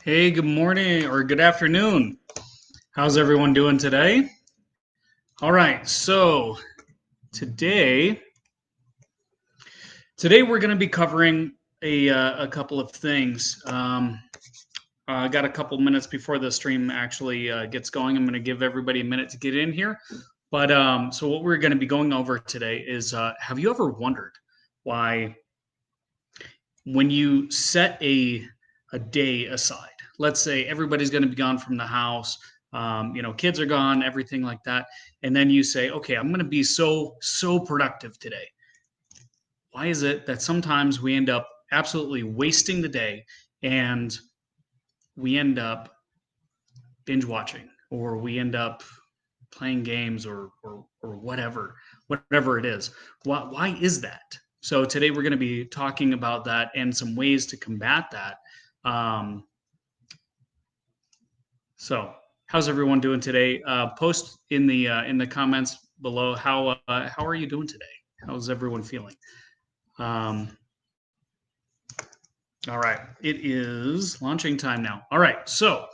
Hey, good morning or good afternoon. How's everyone doing today? All right, so today today we're going to be covering a couple of things. I got a couple minutes before the stream actually gets going. I'm going to give everybody a minute to get in here. But so what we're going to be going over today is have you ever wondered why when you set a day aside, let's say everybody's going to be gone from the house, kids are gone, everything like that, and then you say, okay, I'm going to be so productive today. Why is it that sometimes we end up absolutely wasting the day and we end up binge watching or we end up playing games or whatever it is. Why is that? So today we're going to be talking about that and some ways to combat that. Um, so how's everyone doing today? Post in the comments below how are you doing today? How's everyone feeling? Um, all right, it is launching time now. All right, so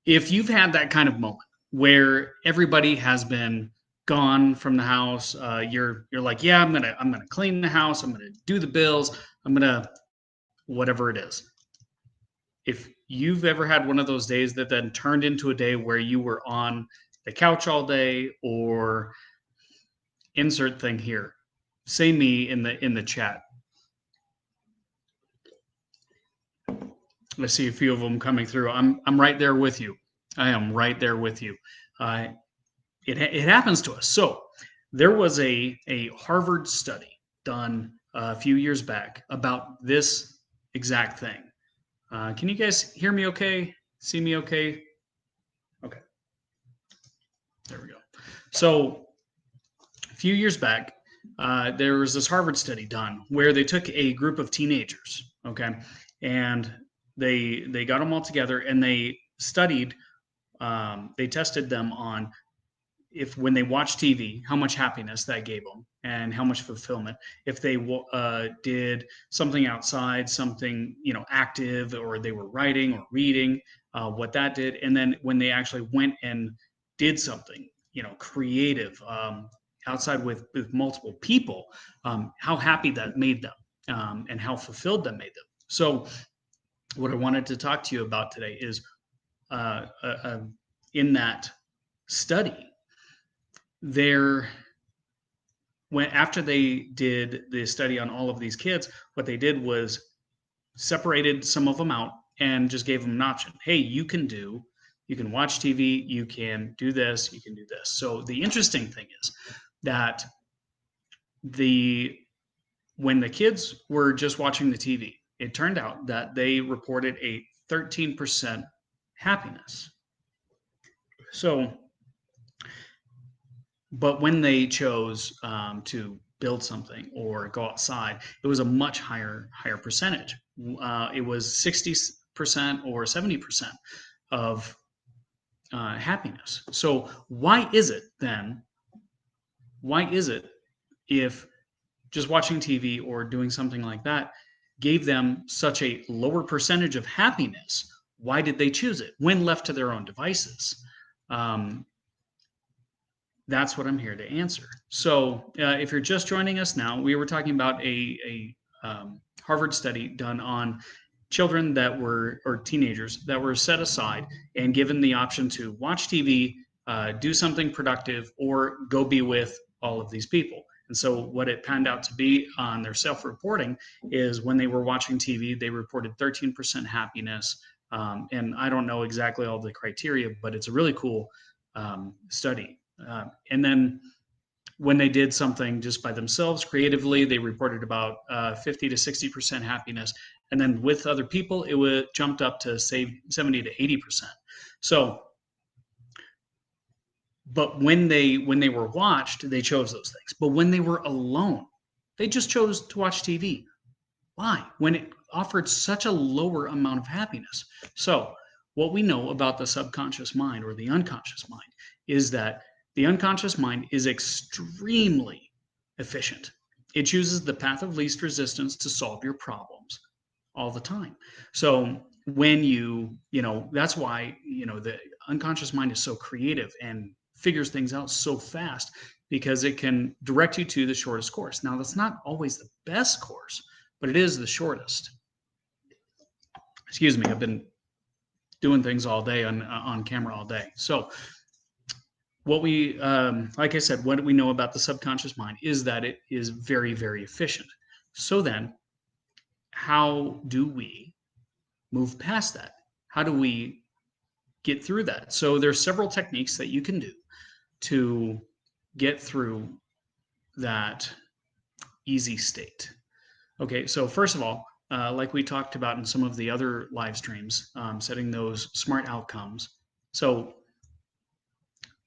if you've had that kind of moment where everybody has been gone from the house, you're like, yeah, I'm gonna clean the house, I'm gonna do the bills, I'm gonna whatever it is. If you've ever had one of those days that then turned into a day where you were on the couch all day, or insert thing here, say me in the chat. I see a few of them coming through. I'm right there with you. I am right there with you. Uh, it happens to us. So there was a Harvard study done a few years back about this exact thing. Can you guys hear me okay? See me okay? Okay, there we go. So a few years back, there was this Harvard study done where they took a group of teenagers, okay, and they got them all together and they studied. They tested them on if when they watched TV, how much happiness that gave them and how much fulfillment. If they did something outside, something active, or they were writing or reading, what that did, and then when they actually went and did something, creative outside with multiple people, how happy that made them, and how fulfilled that made them. So, what I wanted to talk to you about today is in that study there when after they did the study on all of these kids, what they did was separated some of them out and just gave them an option. Hey, you can watch TV, you can do this, you can do this. So the interesting thing is that the when the kids were just watching the TV, it turned out that they reported a 13% happiness. So but when they chose to build something or go outside, it was a much higher percentage. It was 60% or 70% of happiness. So why is it then? Why is it if just watching TV or doing something like that gave them such a lower percentage of happiness? Why did they choose it when left to their own devices? Um, That's what I'm here to answer. So, if you're just joining us now, we were talking about a Harvard study done on children that were, or teenagers that were set aside and given the option to watch TV, do something productive, or go be with all of these people. And so, what it panned out to be on their self reporting is when they were watching TV, they reported 13% happiness. And I don't know exactly all the criteria, but it's a really cool study. And then when they did something just by themselves creatively, they reported about 50 to 60% happiness. And then with other people, it would jumped up to say 70 to 80%. So, but when they were watched, they chose those things. But when they were alone, they just chose to watch TV. Why? When it offered such a lower amount of happiness. So, what we know about the subconscious mind or the unconscious mind is that the unconscious mind is extremely efficient. It chooses the path of least resistance to solve your problems. all the time. So when that's why, the unconscious mind is so creative and figures things out so fast, because it can direct you to the shortest course. Now, that's not always the best course, but it is the shortest. Excuse me, I've been doing things all day on camera all day. So what we, like I said, what we know about the subconscious mind is that it is very, very efficient. So then, how do we move past that? How do we get through that? So there's several techniques that you can do to get through that easy state. Okay, so first of all, like we talked about in some of the other live streams, setting those smart outcomes. So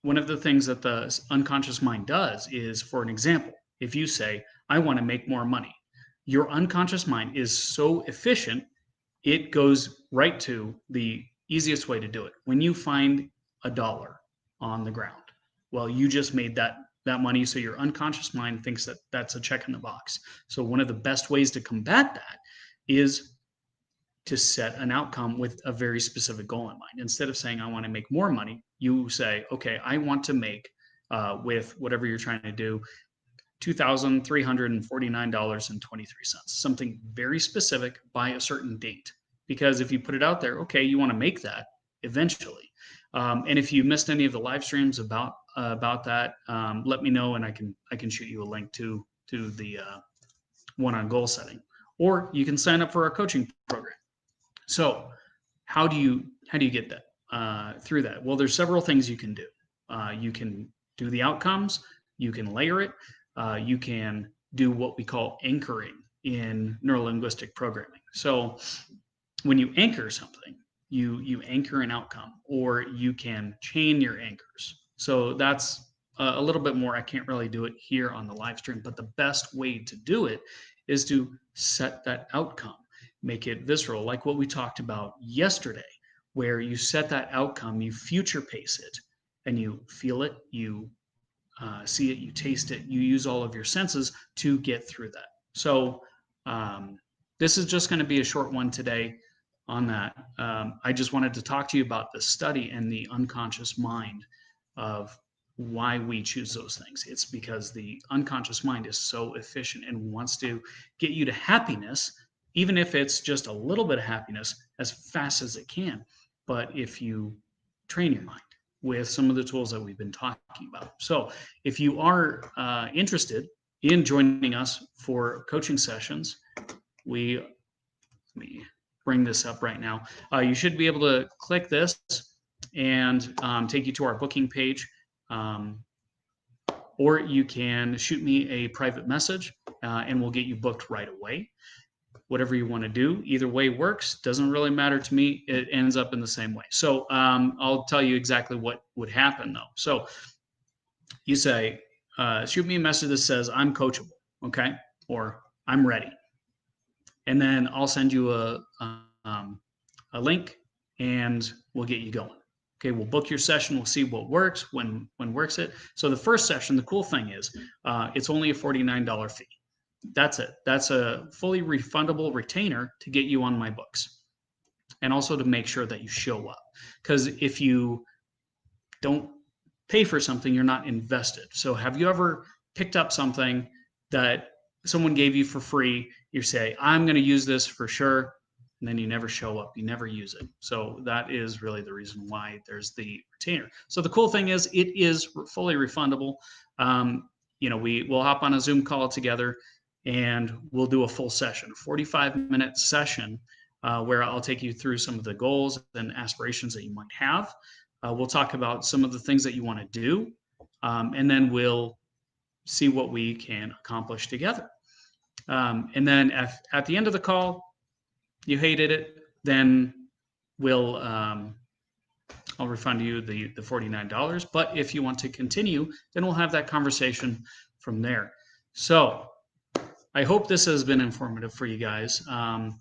one of the things that the unconscious mind does is, for an example, if you say, I want to make more money, your unconscious mind is so efficient, it goes right to the easiest way to do it. When you find $1 on the ground, well, you just made that money, so your unconscious mind thinks that that's a check in the box. So one of the best ways to combat that is to set an outcome with a very specific goal in mind. Instead of saying, I want to make more money, you say, okay, I want to make, with whatever you're trying to do, $2,349.23, something very specific by a certain date. Because if you put it out there, okay, you want to make that eventually. And if you missed any of the live streams about that, let me know, and I can shoot you a link to the one on goal setting, or you can sign up for our coaching program. So how do you get that through that? Well, there's several things you can do. You can do the outcomes. You can layer it. You can do what we call anchoring in neurolinguistic programming. So when you anchor something, you anchor an outcome, or you can chain your anchors. So that's a little bit more. I can't really do it here on the live stream, but the best way to do it is to set that outcome, make it visceral, like what we talked about yesterday, where you set that outcome, you future pace it, and you feel it, you see it, you taste it, you use all of your senses to get through that. So this is just going to be a short one today on that. I just wanted to talk to you about the study and the unconscious mind of why we choose those things. It's because the unconscious mind is so efficient and wants to get you to happiness, even if it's just a little bit of happiness, as fast as it can. But if you train your mind with some of the tools that we've been talking about. So if you are interested in joining us for coaching sessions, let me bring this up right now. You should be able to click this and take you to our booking page. Or you can shoot me a private message and we'll get you booked right away. Whatever you want to do, either way works. Doesn't really matter to me. It ends up in the same way. So I'll tell you exactly what would happen though. So you say, shoot me a message that says I'm coachable, okay, or I'm ready, and then I'll send you a link and we'll get you going. Okay, we'll book your session. We'll see what works, when works it. So the first session, the cool thing is it's only a $49 fee. That's it. That's a fully refundable retainer to get you on my books, and also to make sure that you show up. Because if you don't pay for something, you're not invested. So have you ever picked up something that someone gave you for free? You say, I'm going to use this for sure, and then you never show up, you never use it. So that is really the reason why there's the retainer. So the cool thing is it is fully refundable. We'll hop on a Zoom call together and we'll do a full session, a 45-minute session where I'll take you through some of the goals and aspirations that you might have. We'll talk about some of the things that you want to do, and then we'll see what we can accomplish together. And then at the end of the call, you hated it, then I'll refund you the $49. But if you want to continue, then we'll have that conversation from there. So I hope this has been informative for you guys. I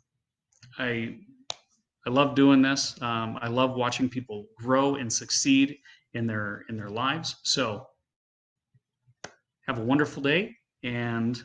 love doing this. I love watching people grow and succeed in their lives. So have a wonderful day, and